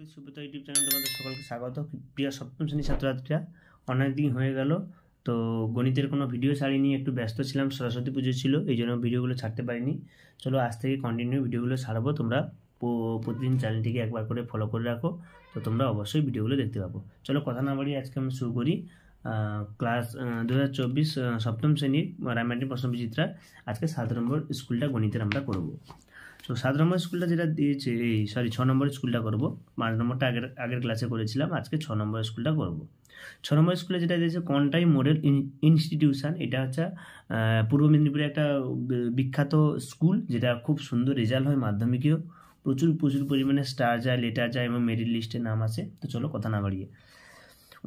With Subrata YouTube channel তোমাদের সকলকে স্বাগত। প্রিয় সপ্তম শ্রেণীর ছাত্রছাত্রীরা, অনেক দিন হয়ে গেল তো গণিতের কোনো ভিডিও ছাড়িনি, একটু ব্যস্ত ছিলাম, সরস্বতী পুজো ছিল, এই জন্য ভিডিওগুলো ছাড়তে পারিনি। চলো আজ থেকে কন্টিনিউ ভিডিওগুলো ছাড়বো। তোমরা প্রতিদিন চ্যানেলটিকে একবার করে ফলো করে রাখো, তো তোমরা অবশ্যই ভিডিওগুলো দেখতে পাবো। চলো কথা না বাড়িয়ে আজকে আমরা শুরু করি। ক্লাস 2024 সপ্তম শ্রেণীর রামায়ণী প্রশ্ন বিচিত্রা। আজকে 7 নম্বর স্কুলটা গণিতের আমরা করবো। তো 7 নম্বর স্কুলটা যেটা দিয়েছে, 6 নম্বর স্কুলটা করবো। 5 নম্বরটা আগের ক্লাসে করেছিলাম, আজকে 6 নম্বর স্কুলটা করবো। 6 নম্বর স্কুলে যেটা দিয়েছে কন্টাই মডেল ইনস্টিটিউশন, এটা হচ্ছে পূর্ব মেদিনীপুরে একটা বিখ্যাত স্কুল, যেটা খুব সুন্দর রেজাল্ট হয় মাধ্যমিকেও, প্রচুর পরিমাণে স্টার যায়, লেটার যায় এবং মেরিট লিস্টে নাম আসে। তো চলো কথা না বাড়িয়ে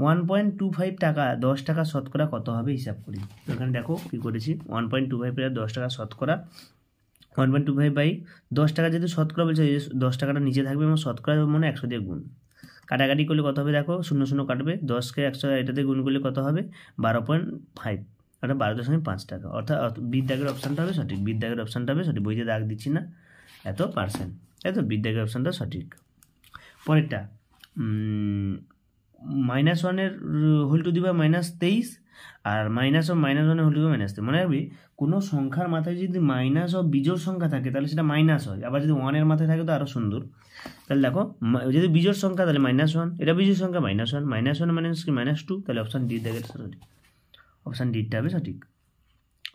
1.25 টাকা 10 টাকা শতকরা কত হবে হিসাব করি। তো এখানে দেখো কী করেছি, 1.25 10 টাকা শতকরা, 1.25 বাই 10 টাকা যেহেতু শতকরা বলছে, 10 টাকাটা নিচে থাকবে এবং শতকরা মানে 100 দিয়ে গুণ, কাটাকাটি করলে কত হবে দেখো, 0 কাটবে, 10কে 100 এটাতে গুণ করলে কত হবে 12.5, অর্থাৎ 12.5 টাকা। অর্থাৎ বিদ্যাগের অপশানটা হবে সঠিক, বিদ্যাগের অপশানটা হবে সঠিক, বইতে দাগ দিচ্ছি না, এত পার্সেন্ট, তাই তো বিদ্যাগের অপশানটা সঠিক। পরেরটা -1 হোল টু দি পাওয়ার -23 আর -1 হোল টু দি পাওয়ার -3। মনে রাখবি, কোনো সংখ্যার মাথায় যদি মাইনাস ও বিজোড় সংখ্যা থাকে তাহলে সেটা মাইনাস হয়, আবার যদি 1 এর মাথায় থাকে তো আরও সুন্দর। তাহলে দেখো, যদি বিজোড় সংখ্যা তাহলে -1, এটা বিজোড় সংখ্যা -1, -1 মানে কি -2, তাহলে অপশান ডি দেখে সঠিক, অপশান ডিটা হবে সঠিক।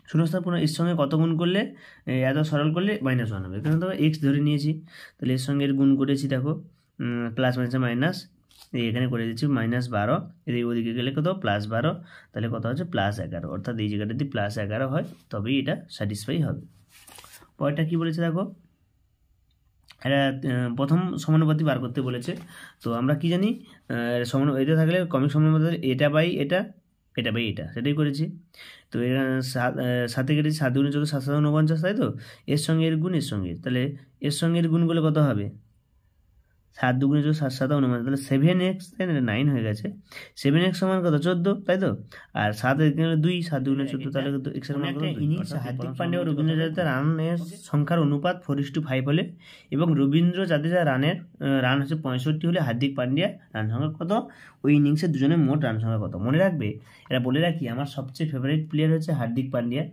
শূন্যস্থান পূর্ণ এর সঙ্গে কত গুণ করলে, এত সরল করলে -1 হবে। এখানে তো এক্স ধরে নিয়েছি, তাহলে এর সঙ্গে এর গুণ করেছি, দেখো প্লাস মাইনাস, এখানে করে দিচ্ছি -12, এর ওদিকে গেলে কত +12, তাহলে কত হচ্ছে +11, অর্থাৎ এই জায়গাটা যদি +11 হয় তবেই এটা স্যাটিসফাই হবে। পরেরটা কি বলেছে দেখো, এটা প্রথম সমানুপাতি বার করতে বলেছে। তো আমরা কি জানি, এটা থাকলে ক্রমিক সমানুপাতি এটা বাই এটা, এটা বাই এটা, সেটাই করেছি। তো এখানে 7 কেটেছি, 7 × 14 7 × 49, তাই তো, এর সঙ্গে এর গুণ, এর সঙ্গে, তাহলে এর সঙ্গে এর গুণ করলে কত হবে 7 × 2 = 7 7 49, তাহলে 7x, তাই না, 9 হয়ে গেছে। 7x সমান কত 14, তাই তো, আর 7 2 7 2 × 14, তাহলে কিন্তু x এর মান কত 2। হার্দিক পান্ডিয়া ও রবীন্দ্র জাদেজা রানের সংখ্যার অনুপাত 4:5 হলে এবং রবীন্দ্র জাদেজা রান হচ্ছে 65 হলে হার্দিক পান্ডিয়া রান সংখ্যা কত, ওই ইনিংসে দুজনের মোট রান সংখ্যা কত। মনে রাখবে, এটা বলে রাখি, আমার সবচেয়ে ফেভারিট প্লেয়ার হচ্ছে হার্দিক পান্ডিয়া।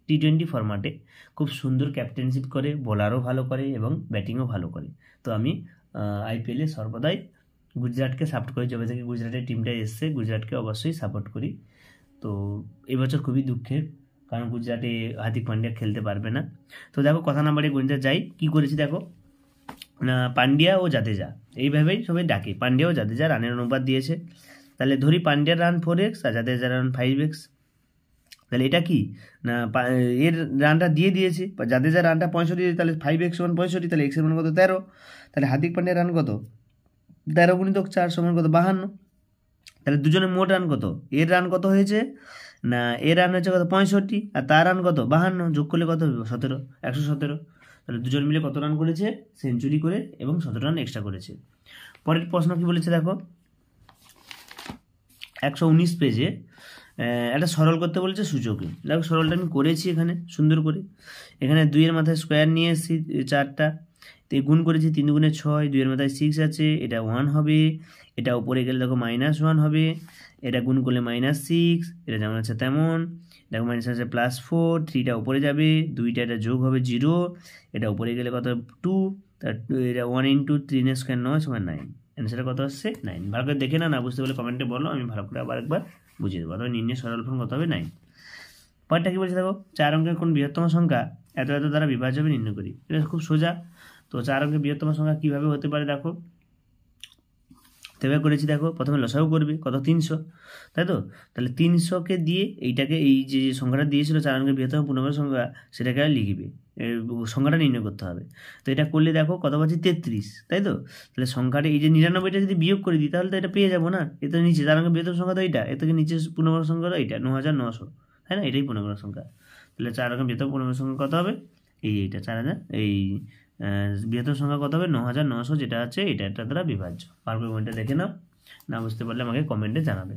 T20 ফরম্যাটে খুব সুন্দর ক্যাপ্টেনশিপ করে, বোলারও ভালো করে এবং ব্যাটিংও ভালো করে। তো আমি IPL-এ সর্বদাই গুজরাটকে সাপোর্ট করি, যবে থেকে গুজরাটের টিমটা এসছে গুজরাটকে অবশ্যই সাপোর্ট করি। তো এবছর খুবই দুঃখের, কারণ গুজরাটে হার্দিক পান্ডিয়া খেলতে পারবে না। তো দেখো কথা না বাড়িয়ে গণিতে যাই, কী করেছি দেখো, পান্ডিয়া ও জাদেজা এইভাবেই সবাই ডাকে, পান্ডিয়া ও জাদেজা রানের অনুপাত দিয়েছে, তাহলে ধরি পান্ডিয়ার রান 4x আর জাদেজার রান 5x। তাহলে এটা কি না, এর রানটা দিয়ে দিয়েছে, জাদেজার রানটা 65, তাহলে 5x = 65, তাহলে এক্সের মান কত 13, তাহলে হার্দিক পান্ডিয়ার রান কত 13 × 4 সমান কত 52, তাহলে দুজনের মোট রান কত, এর রান কত হয়েছে না, এর রান হচ্ছে কত 65 আর তার রান কত 52, যোগ করলে কত হবে 117, তাহলে দুজন মিলে কত রান করেছে, সেঞ্চুরি করে এবং 17 রান এক্সট্রা করেছে। পরের প্রশ্ন কি বলেছে দেখো, 119 পেজে একটা সরল করতে বলেছে সূচকে। দেখো সরলটা আমি করেছি এখানে সুন্দর করে, এখানে 2 এর মাথায় স্কোয়ার নিয়ে এসেছি 4টা, তো গুণ করেছি 3 × 6, 2 এর মাথায় 6 আছে, এটা 1 হবে, এটা উপরে গেলে দেখো -1 হবে, এটা গুণ করলে -6, এটা যেমন আছে তেমন, দেখো মাইনাস আছে +4, 3টা উপরে যাবে, 2টা এটা যোগ হবে 0, এটা উপরে গেলে কত 2, তার এটা 1 × 3 ² 9 = 9, অ্যান্সারটা কত আসছে 9। ভালো করে দেখে না বুঝতে পারলে কমেন্টে বলো, আমি ভালো করে আবার একবার বুঝিয়ে দেবো। অথবা নির্ণয় সরল ফল কত হবে 9। পরেরটা কি বলছে দেখো, 4 অঙ্কের কোন বৃহত্তম সংখ্যা এত এত দ্বারা বিভাজ্য হবে নির্ণয় করি। এটা খুব সোজা। তো 4 অঙ্কের বৃহত্তম সংখ্যা কীভাবে হতে পারে দেখো, তবে করেছি দেখো, প্রথমে লসাগু করবে কত 300, তাই তো, তাহলে 300কে দিয়ে এইটাকে, এই যে সংখ্যাটা দিয়েছিল 4 অঙ্কের বৃহত্তম পূর্ণবর্গ সংখ্যা, সেটাকে লিখবে, সংখ্যাটা নির্ণয় করতে হবে। তো এটা করলে দেখো কত পাচ্ছি 33, তাই তো, তাহলে সংখ্যাটা এই যে 99টা যদি বিয়োগ করে দিই তাহলে তো এটা পেয়ে যাবো না, এ তো নিচে 4 অঙ্কের বৃহত্তম সংখ্যা তো এইটা, এর থেকে নিচে পূর্ণবর্গ সংখ্যা তো এইটা 9900, তাই না, এটাই পূর্ণবর্গ সংখ্যা। তাহলে 4 অঙ্কের বৃহত্তম পূর্ণবর্গ সংখ্যা কত হবে, এইটা 4000, এই বৃহত্তম সংখ্যা কত হবে 9900, যেটা আছে এটা দ্বারা বিভাজ্য। ভালো করে কমেন্টটা দেখে নাও, না বুঝতে পারলে আমাকে কমেন্টে জানাবে।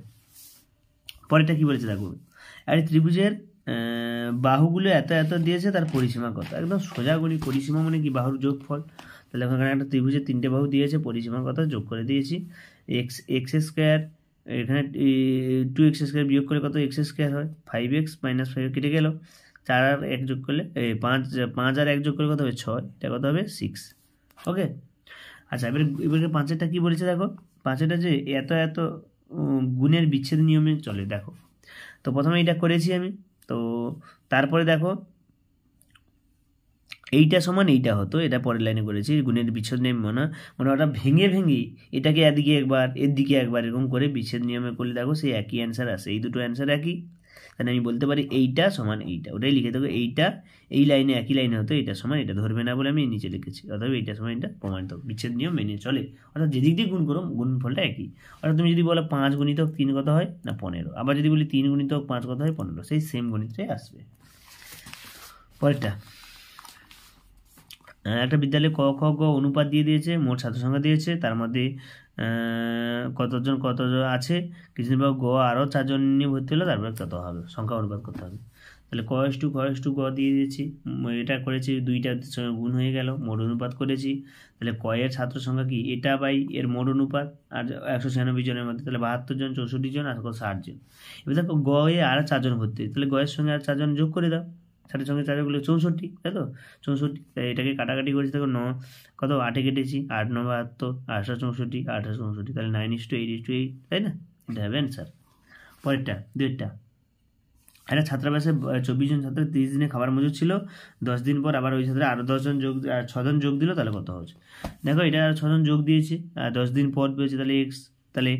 পরেরটা কি বলেছে দেখো, আর ত্রিভুজের বাহুগুলো এত এত দিয়েছে, তার পরিসীমা কত। একদম সোজা করি, পরিসীমা মানে কি বাহুর যোগফল। তাহলে ওখানে একটা ত্রিভুজের 3টে বাহু দিয়েছে, পরিসীমা কত যোগ করে দিয়েছি। এক্স স্কোয়ার, এখানে 2x² বিয়োগ করলে কত x² হয়, 5x - 5 কেটে গেল। 4 আর 1 যোগ করলে 5 আর 1 যোগ করলে কত হবে 6, এটা কত হবে 6। ওকে, আচ্ছা এবারে 5এরটা কী বলেছে দেখো। 5এরটা যে এত এত গুণের বিচ্ছেদ নিয়মে চলে দেখো। তো প্রথমে এটা করেছি আমি, তো তারপরে দেখো এইটা সমান এইটা হতো, এটা পরের লাইনে করেছি গুণের বিচ্ছেদ নিয়ম মানে ওটা ভেঙে এটাকে এদিকে একবার এর দিকে একবার এরকম করে বিচ্ছেদ নিয়মে করলে দেখো সেই একই অ্যান্সার আসে। এই দুটো অ্যান্সার একই, তাহলে আমি বলতে পারি এইটা সমান এইটা। ওটাই লিখে দেবো, এইটা এই লাইনে একই লাইনে হতো, এইটা সমান এটা ধরবে না বলে আমি নিচে লিখেছি। অর্থাৎ এইটা সমান এটা প্রমাণিত, বিচ্ছেদ নিয়ম মেনে চলে। অর্থাৎ যেদিক দিয়ে গুণ করো গুণফলটা একই। অর্থাৎ তুমি যদি বলো 5 গুণিতক 3 কত হয় না 15, আবার যদি বলি 3 গুণিতক 5 কত হয় 15, সেই সেম গণিতটাই আসবে। পরেরটা, একটা বিদ্যালয়ে ক খ গ অনুপাত দিয়ে দিয়েছে, মোট ছাত্র সংখ্যা দিয়েছে, তার মধ্যে কতজন আছে, কিছুদিন পর গ আরও 4 জন নিয়ে ভর্তি হলো, তারপরে কত হবে সংখ্যা অনুপাত করতে হবে। তাহলে ক = গ দিয়ে দিয়েছি, এটা করেছি 2টার সঙ্গে গুণ হয়ে গেল, মোট অনুপাত করেছি। তাহলে ক এর ছাত্র সংখ্যা কি এটা বাই এর মোট অনুপাত, আর 196 জনের মধ্যে তাহলে 72 জন, 64 জন আর 60 জন। এবার দেখো গ এ আর 4 জন ভর্তি, তাহলে গ এর সঙ্গে আর 4 জন যোগ করে দাও, 60 সঙ্গে 4 গুলো 64, তাই তো 64। তাই এটাকে কাটাকাটি করেছি, দেখো কত 8-এ কেটেছি, 8 × 9 = 864, 864, তাহলে 9:8:8, তাই না, এটা হবে অ্যান্সার। পরেরটা দুইটা, একটা ছাত্রাবাসে 24 জন ছাত্র 30 দিনে খাবার মজুদ ছিল, 10 দিন পর আবার ওই ছাত্র আরও 10 জন 6 জন যোগ দিল, তাহলে কত হচ্ছে। দেখো এটা 6 জন যোগ দিয়েছে, 10 দিন পর পেয়েছে, তাহলে x। তাহলে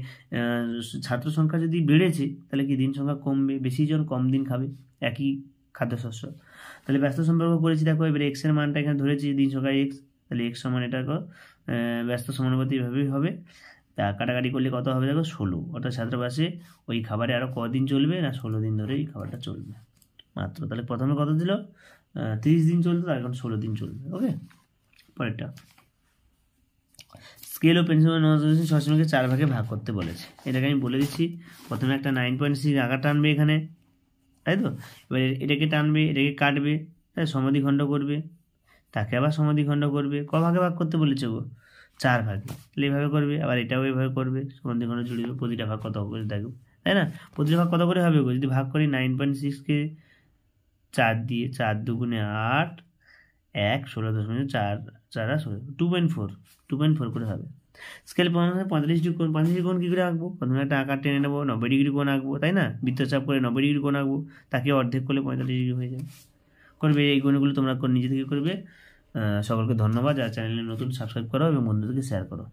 ছাত্র সংখ্যা যদি বেড়েছে তাহলে কি দিন সংখ্যা কমবে, বেশি জন কম দিন খাবে একই খাদ্যশস্য। তাহলে ব্যস্ত সম্পর্ক করেছি, দেখো এবারে x এর মানটা এখানে ধরেছি দিন সংখ্যা x, তাহলে x সমান এটা ব্যস্ত সমানুপাতি এভাবেই হবে। তা কাটাকাটি করলে কত হবে দেখো 16, অর্থাৎ ছাত্রাবাসে ওই খাবারে আরও কদিন চলবে না 16 দিন ধরে এই খাবারটা চলবে মাত্র। তাহলে প্রথমে কত দিল 30 দিন চলতো, আর এখন 16 দিন চলবে। ওকে, পরেরটা, স্কেল ও পেন্সিল সবসময়কে 4 ভাগে ভাগ করতে বলেছে। এটাকে আমি বলে দিচ্ছি, প্রথমে একটা 9.6 আঁকা টানবে এখানে, তাই তো। এবার এটাকে টানবে, এটাকে কাটবে, তাই সমাধিখণ্ড করবে, তাকে আবার সমাধিখণ্ড করবে। ক ভাগে ভাগ করতে বলেছে গো 4 ভাগে, তাহলে এইভাবে করবে, আবার এটাও এইভাবে করবে, সমাধিখণ্ড জুড়ে দেবে। প্রতিটা ভাগ কত করে দেখো, তাই না, প্রতিটা ভাগ কত করে হবে গো, যদি ভাগ করি 9.6কে 4 দিয়ে, 4 × 2 = 8, 1 16.4 4 2.4 করে হবে। স্কেল 45 ডিগ্রি কোণ, 45 ডিগ্রি কোণ কী করে আঁকবো, প্রথমে একটা আকার টেনে নেবো, 90 ডিগ্রি কোণ আঁকবো, তাই না, বৃত্তচাপ করে 90 ডিগ্রি কোণ আঁকবো, তাকে অর্ধেক করলে 45 ডিগ্রি হয়ে যাবে। করবে এই কোণগুলো তোমরা নিজে থেকে করবে। সকলকে ধন্যবাদ, যারা চ্যানেলে নতুন সাবস্ক্রাইব করো এবং বন্ধুদেরকে শেয়ার করো।